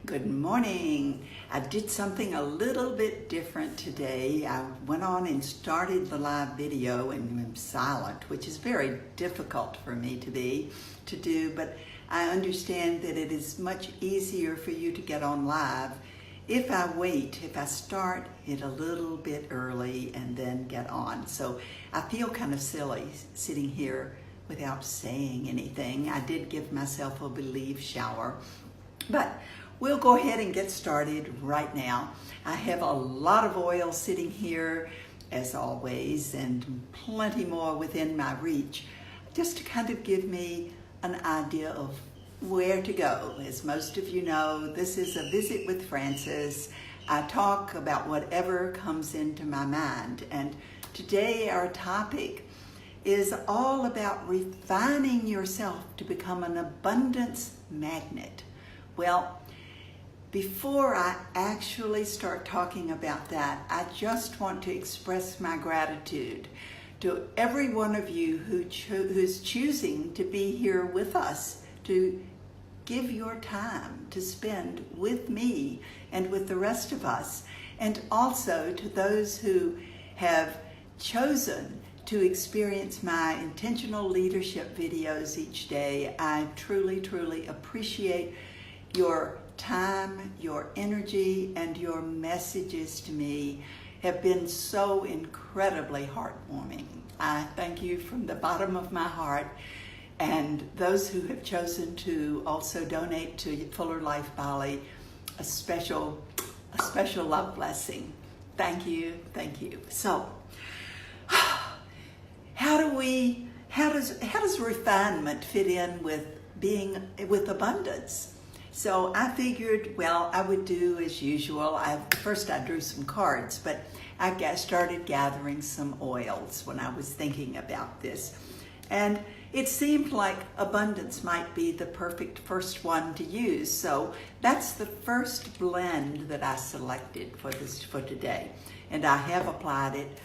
Good morning. I did something a little bit different today. I went on and started the live video and I'm silent, which is very difficult for me to do, but I understand that it is much easier for you to get on live if I start it a little bit early and then get on. So I feel kind of silly sitting here without saying anything. I did give myself a Believe shower, but we'll go ahead and get started right now. I have a lot of oil sitting here, as always, and plenty more within my reach, just to kind of give me an idea of where to go. As most of you know, this is a visit with Frances. I talk about whatever comes into my mind, and today our topic is all about refining yourself to become an abundance magnet. Well, before I actually start talking about that, I just want to express my gratitude to every one of you who's choosing to be here with us, to give your time to spend with me and with the rest of us, and also to those who have chosen to experience my intentional leadership videos each day. I truly, truly appreciate your time, your energy, and your messages to me have been so incredibly heartwarming. I thank you from the bottom of my heart, and those who have chosen to also donate to Fuller Life Bali, a special love blessing. Thank you, thank you. So, how does refinement fit in with abundance? So I figured, well, I would do as usual. First I drew some cards, but I started gathering some oils when I was thinking about this. And it seemed like abundance might be the perfect first one to use. So that's the first blend that I selected for today. And I have applied it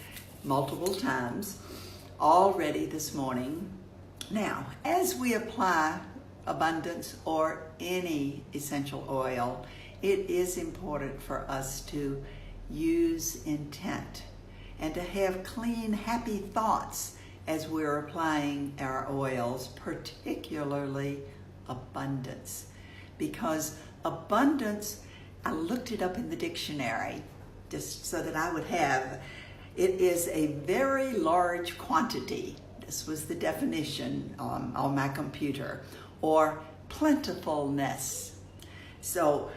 multiple times already this morning. Now, as we apply abundance or any essential oil, it is important for us to use intent and to have clean, happy thoughts as we're applying our oils, particularly abundance. Because abundance, I looked it up in the dictionary just so that I would have, it is a very large quantity. This was the definition on my computer, or plentifulness. So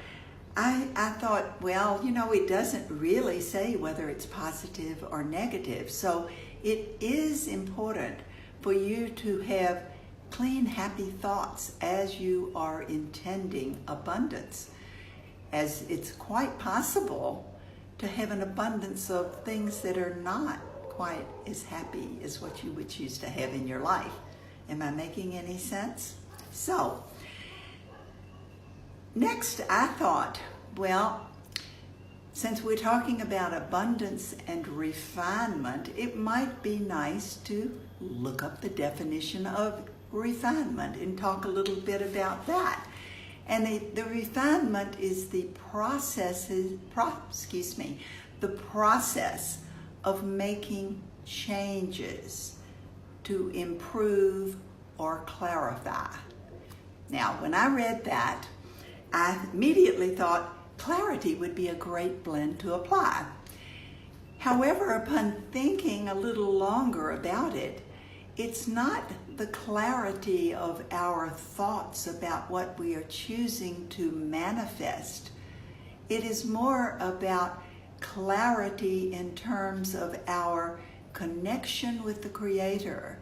I thought, well, it doesn't really say whether it's positive or negative. So it is important for you to have clean, happy thoughts as you are intending abundance, as it's quite possible to have an abundance of things that are not quite as happy as what you would choose to have in your life. Am I making any sense? So, next I thought, well, since we're talking about abundance and refinement, it might be nice to look up the definition of refinement and talk a little bit about that. And the refinement is the process of making changes to improve or clarify. Now, when I read that, I immediately thought clarity would be a great blend to apply. However, upon thinking a little longer about it, it's not the clarity of our thoughts about what we are choosing to manifest. It is more about clarity in terms of our connection with the Creator,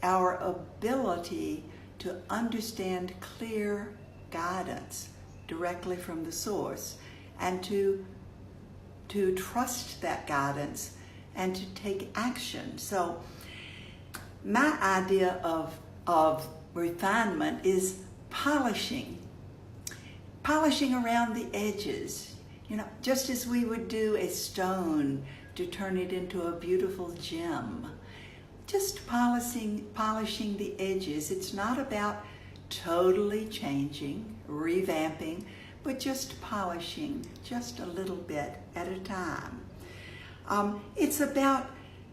our ability to understand clear guidance directly from the source, and to trust that guidance and to take action. So my idea of refinement is polishing around the edges, just as we would do a stone to turn it into a beautiful gem. Just polishing the edges. It's not about totally changing, revamping, but just polishing just a little bit at a time. It's about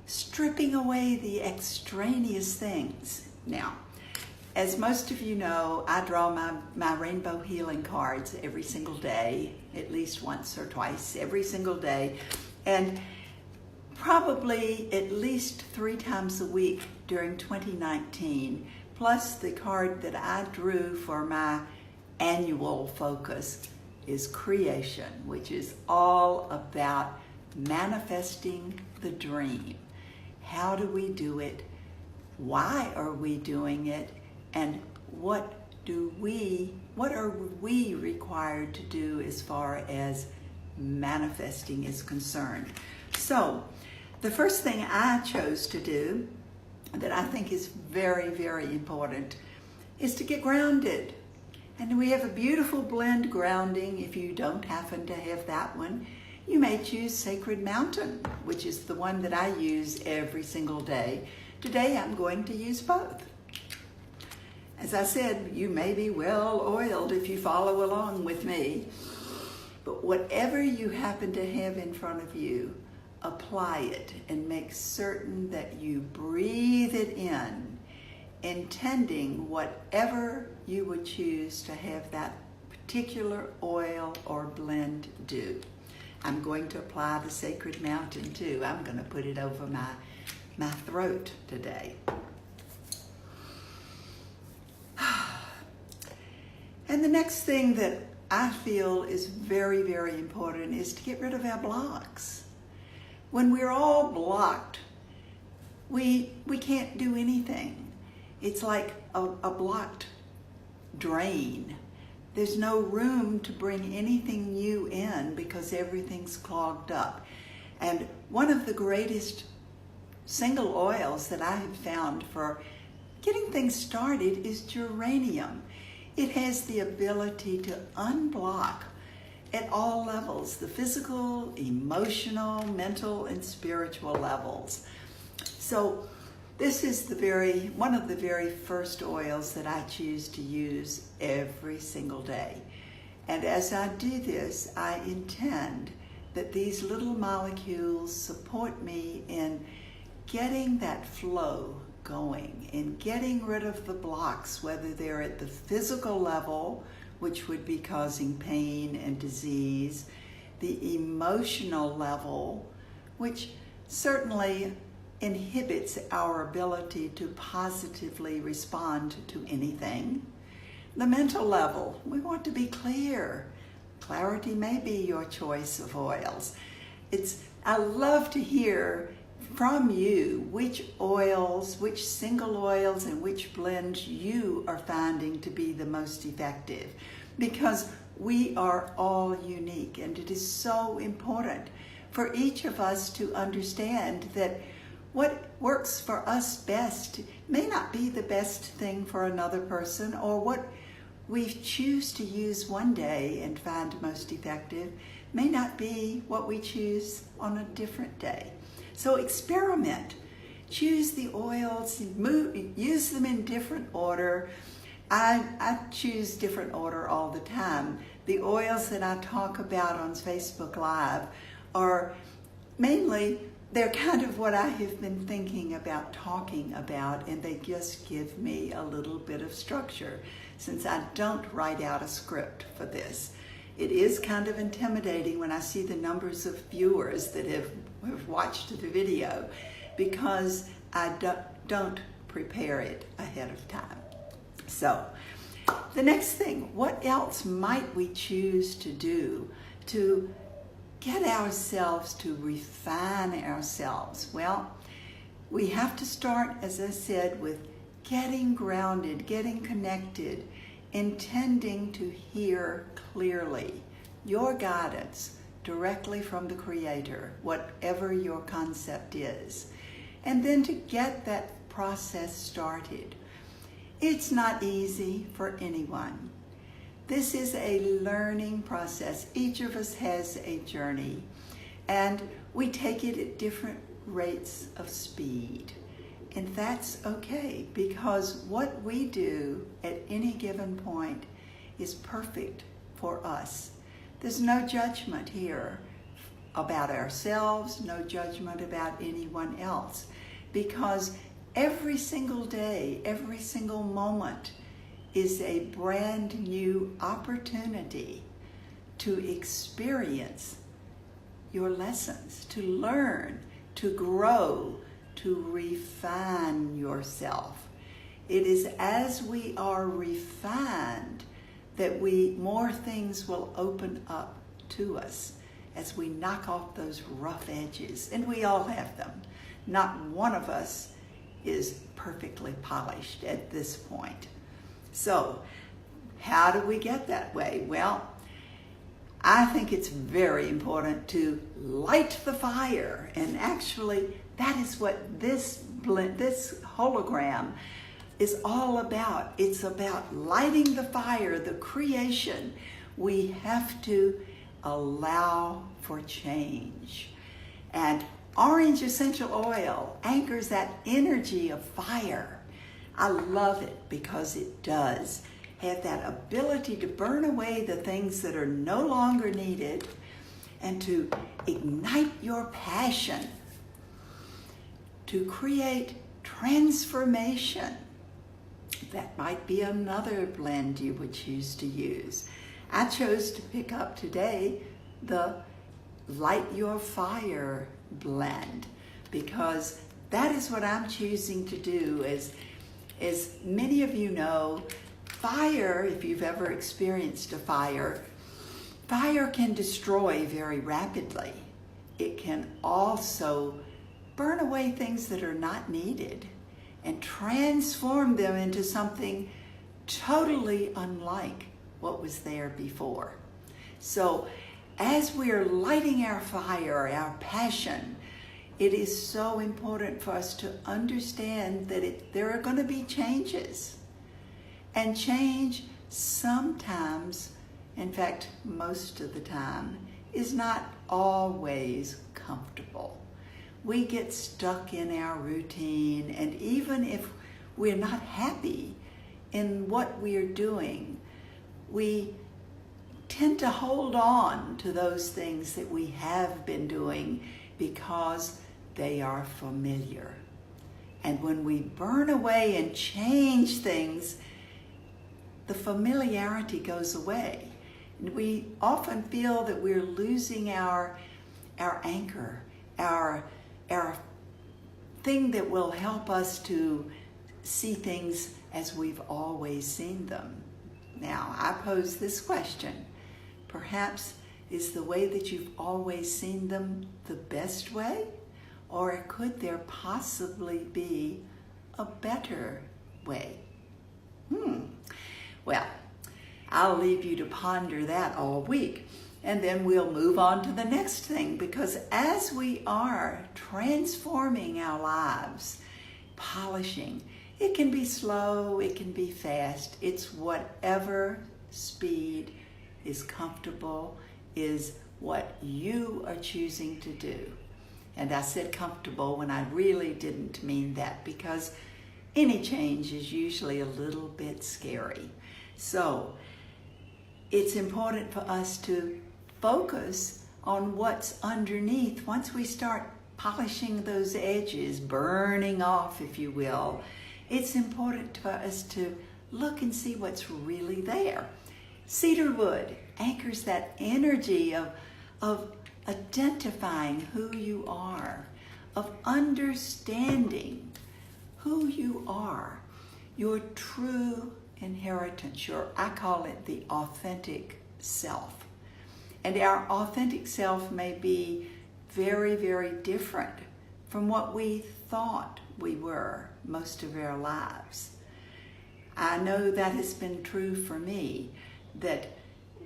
stripping away the extraneous things. Now, as most of you know, I draw my rainbow healing cards every single day, at least once or twice every single day, and probably at least 3 times a week during 2019, plus the card that I drew for my annual focus is creation, which is all about manifesting the dream. How do we do it? Why are we doing it? And what are we required to do as far as manifesting is concerned? So the first thing I chose to do that I think is very, very important is to get grounded. And we have a beautiful blend grounding. If you don't happen to have that one, you may choose Sacred Mountain, which is the one that I use every single day. Today I'm going to use both. As I said, you may be well oiled if you follow along with me, but whatever you happen to have in front of you, apply it and make certain that you breathe it in, intending whatever you would choose to have that particular oil or blend do. I'm going to apply the Sacred Mountain too. I'm going to put it over my throat today. And the next thing that I feel is very, very important is to get rid of our blocks. When we're all blocked, we can't do anything. It's like a blocked drain. There's no room to bring anything new in because everything's clogged up. And one of the greatest single oils that I have found for getting things started is geranium. It has the ability to unblock at all levels, the physical, emotional, mental, and spiritual levels. So this is one of the very first oils that I choose to use every single day. And as I do this, I intend that these little molecules support me in getting that flow going and getting rid of the blocks, whether they're at the physical level, which would be causing pain and disease, the emotional level, which certainly inhibits our ability to positively respond to anything. The mental level, we want to be clear. Clarity may be your choice of oils. I love to hear from you which oils, which single oils, and which blends you are finding to be the most effective, because we are all unique, and it is so important for each of us to understand that what works for us best may not be the best thing for another person, or what we choose to use one day and find most effective may not be what we choose on a different day. So experiment. Choose the oils, use them in different order. I choose different order all the time. The oils that I talk about on Facebook Live are mainly, they're kind of what I have been thinking about talking about, and they just give me a little bit of structure since I don't write out a script for this. It is kind of intimidating when I see the numbers of viewers that have watched the video, because I don't prepare it ahead of time. So the next thing, what else might we choose to do to get ourselves to refine ourselves? Well, we have to start, as I said, with getting grounded, getting connected, intending to hear clearly your guidance directly from the Creator, whatever your concept is, and then to get that process started. It's not easy for anyone. This is a learning process. Each of us has a journey, and we take it at different rates of speed. And that's okay, because what we do at any given point is perfect for us. There's no judgment here about ourselves, no judgment about anyone else, because every single day, every single moment is a brand new opportunity to experience your lessons, to learn, to grow, to refine yourself. It is as we are refined that more things will open up to us as we knock off those rough edges. And we all have them. Not one of us is perfectly polished at this point. So, how do we get that way? Well, I think it's very important to light the fire. And actually, that is what this hologram is all about. It's about lighting the fire, the creation. We have to allow for change. And orange essential oil anchors that energy of fire. I love it because it does have that ability to burn away the things that are no longer needed and to ignite your passion, to create transformation. That might be another blend you would choose to use. I chose to pick up today the Light Your Fire blend because that is what I'm choosing to do. As many of you know, fire, if you've ever experienced a fire can destroy very rapidly. It can also burn away things that are not needed and transform them into something totally unlike what was there before. So as we are lighting our fire, our passion, it is so important for us to understand that there are going to be changes. And change sometimes, in fact, most of the time, is not always comfortable. We get stuck in our routine, and even if we're not happy in what we are doing, we tend to hold on to those things that we have been doing because they are familiar. And when we burn away and change things, the familiarity goes away. And we often feel that we're losing our anchor, our thing that will help us to see things as we've always seen them. Now, I pose this question. Perhaps is the way that you've always seen them the best way? Or could there possibly be a better way? Well, I'll leave you to ponder that all week. And then we'll move on to the next thing, because as we are transforming our lives, polishing, it can be slow, it can be fast. It's whatever speed is comfortable, is what you are choosing to do. And I said comfortable when I really didn't mean that, because any change is usually a little bit scary. So it's important for us to focus on what's underneath. Once we start polishing those edges, burning off, if you will, it's important for us to look and see what's really there. Cedar wood anchors that energy of identifying who you are, of understanding who you are, your true inheritance, I call it the authentic self. And our authentic self may be very, very different from what we thought we were most of our lives. I know that has been true for me, that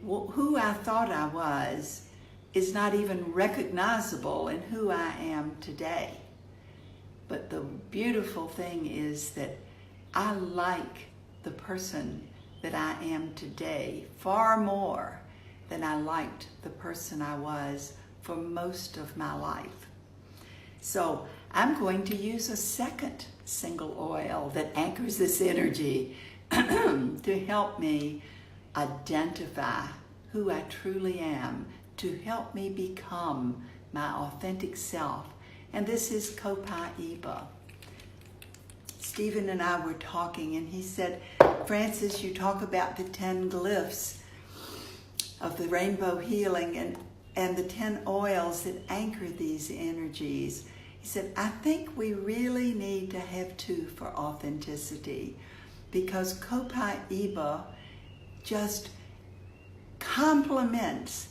who I thought I was is not even recognizable in who I am today. But the beautiful thing is that I like the person that I am today far more than I liked the person I was for most of my life. So I'm going to use a second single oil that anchors this energy to help me identify who I truly am, to help me become my authentic self. And this is Copaiba. Stephen and I were talking, and he said, Frances, you talk about the 10 glyphs of the rainbow healing and the 10 oils that anchor these energies. He said, I think we really need to have 2 for authenticity, because Copaiba just complements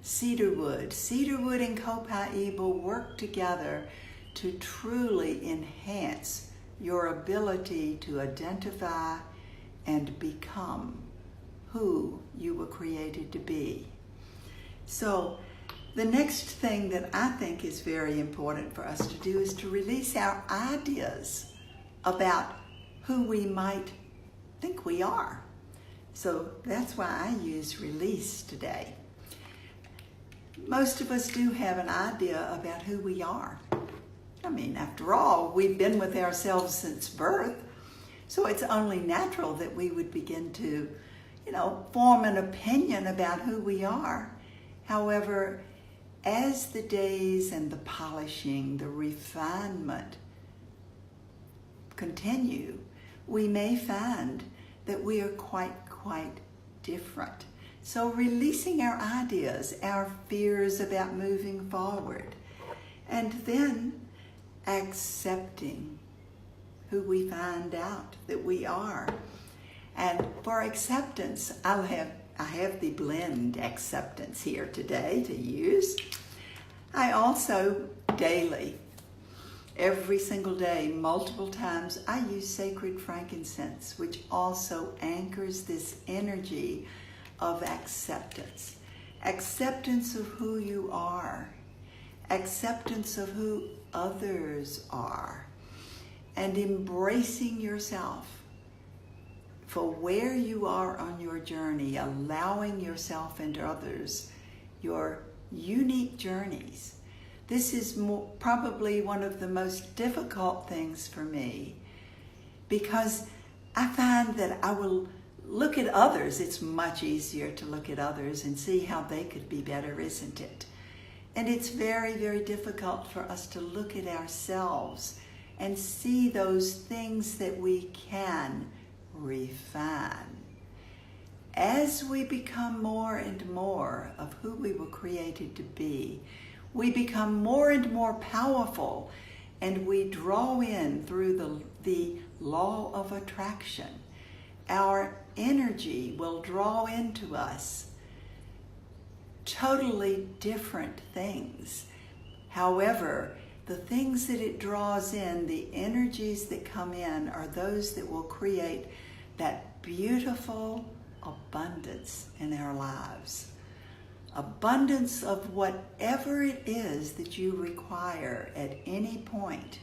cedarwood. Cedarwood and Copaiba work together to truly enhance your ability to identify and become who you were created to be. So the next thing that I think is very important for us to do is to release our ideas about who we might think we are. So that's why I use release today. Most of us do have an idea about who we are. I mean, after all, we've been with ourselves since birth, so it's only natural that we would begin to, form an opinion about who we are. However, as the days and the polishing, the refinement continue, we may find that we are quite different. So releasing our ideas, our fears about moving forward, and then accepting who we find out that we are. And for acceptance, I have the blend acceptance here today to use. I also daily, every single day, multiple times, I use sacred frankincense, which also anchors this energy of acceptance. Acceptance of who you are. Acceptance of who others are. And embracing yourself for where you are on your journey, allowing yourself and others your unique journeys. This is probably one of the most difficult things for me, because I find that I will look at others. It's much easier to look at others and see how they could be better, isn't it? And it's very difficult for us to look at ourselves and see those things that we can refine. As we become more and more of who we were created to be, we become more and more powerful, and we draw in through the law of attraction. Our energy will draw into us totally different things. However, the things that it draws in, the energies that come in, are those that will create that beautiful abundance in our lives. Abundance of whatever it is that you require at any point.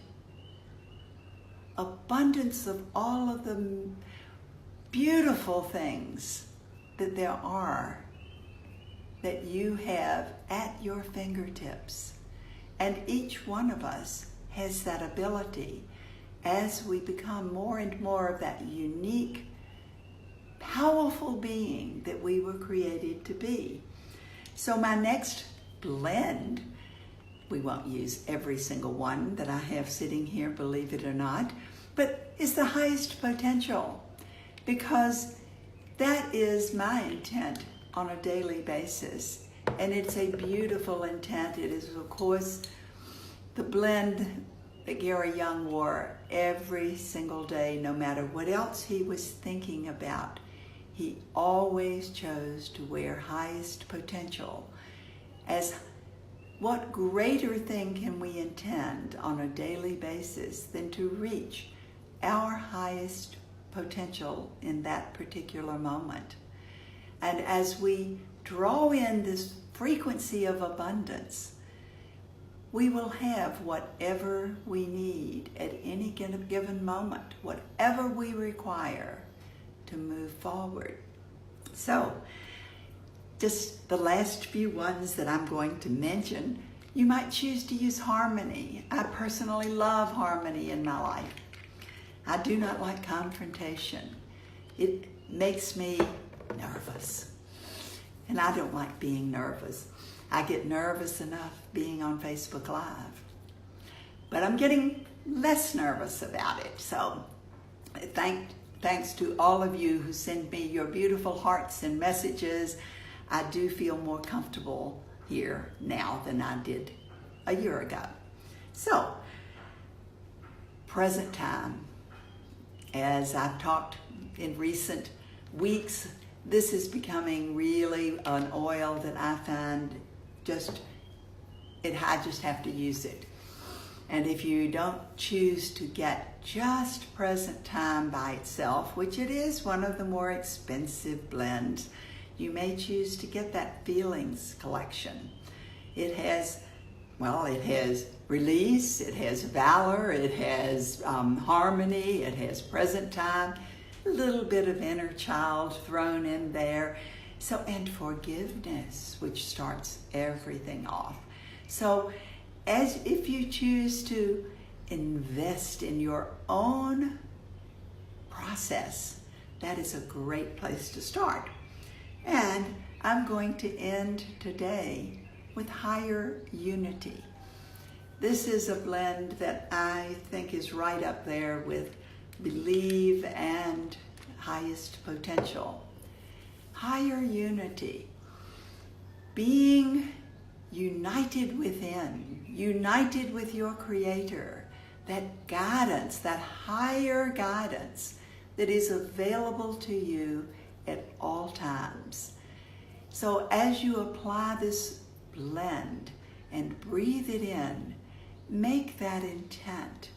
Abundance of all of the beautiful things that there are that you have at your fingertips. And each one of us has that ability as we become more and more of that unique, powerful being that we were created to be. So my next blend, we won't use every single one that I have sitting here, believe it or not, but is the highest potential, because that is my intent on a daily basis. And it's a beautiful intent. It is, of course, the blend that Gary Young wore every single day, no matter what else he was thinking about. He always chose to wear highest potential. As what greater thing can we intend on a daily basis than to reach our highest potential in that particular moment? And as we draw in this frequency of abundance, we will have whatever we need at any given moment, whatever we require to move forward. So, just the last few ones that I'm going to mention, you might choose to use harmony. I personally love harmony in my life. I do not like confrontation. It makes me nervous. And I don't like being nervous. I get nervous enough being on Facebook Live. But I'm getting less nervous about it. So thanks to all of you who send me your beautiful hearts and messages. I do feel more comfortable here now than I did a year ago. So, present time. As I've talked in recent weeks, this is becoming really an oil that I find I just have to use it. And if you don't choose to get just present time by itself, which it is one of the more expensive blends, you may choose to get that feelings collection. It has release, it has valor, it has harmony, it has present time, a little bit of inner child thrown in there. So, and forgiveness, which starts everything off. So, if you choose to invest in your own process, that is a great place to start. And I'm going to end today with higher unity. This is a blend that I think is right up there with believe and highest potential. Higher unity. Being united within, united with your Creator, that guidance, that higher guidance that is available to you at all times. So as you apply this blend and breathe it in, make that intent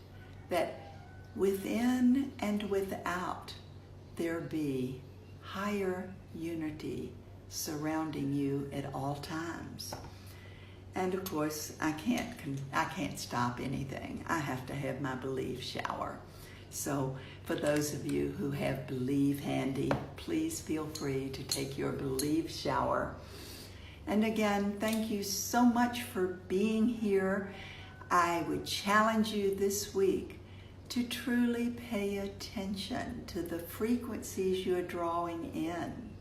that within and without there be higher unity surrounding you at all times. And of course, I can't stop anything. I have to have my Believe shower. So for those of you who have Believe handy, please feel free to take your Believe shower. And again, thank you so much for being here. I would challenge you this week to truly pay attention to the frequencies you're drawing in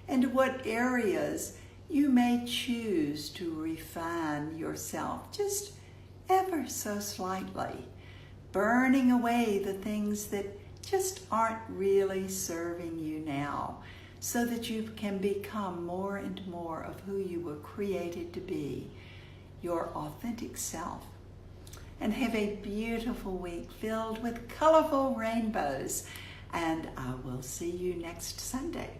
and what areas you may choose to refine yourself just ever so slightly, burning away the things that just aren't really serving you now, so that you can become more and more of who you were created to be, your authentic self. And have a beautiful week filled with colorful rainbows. And I will see you next Sunday.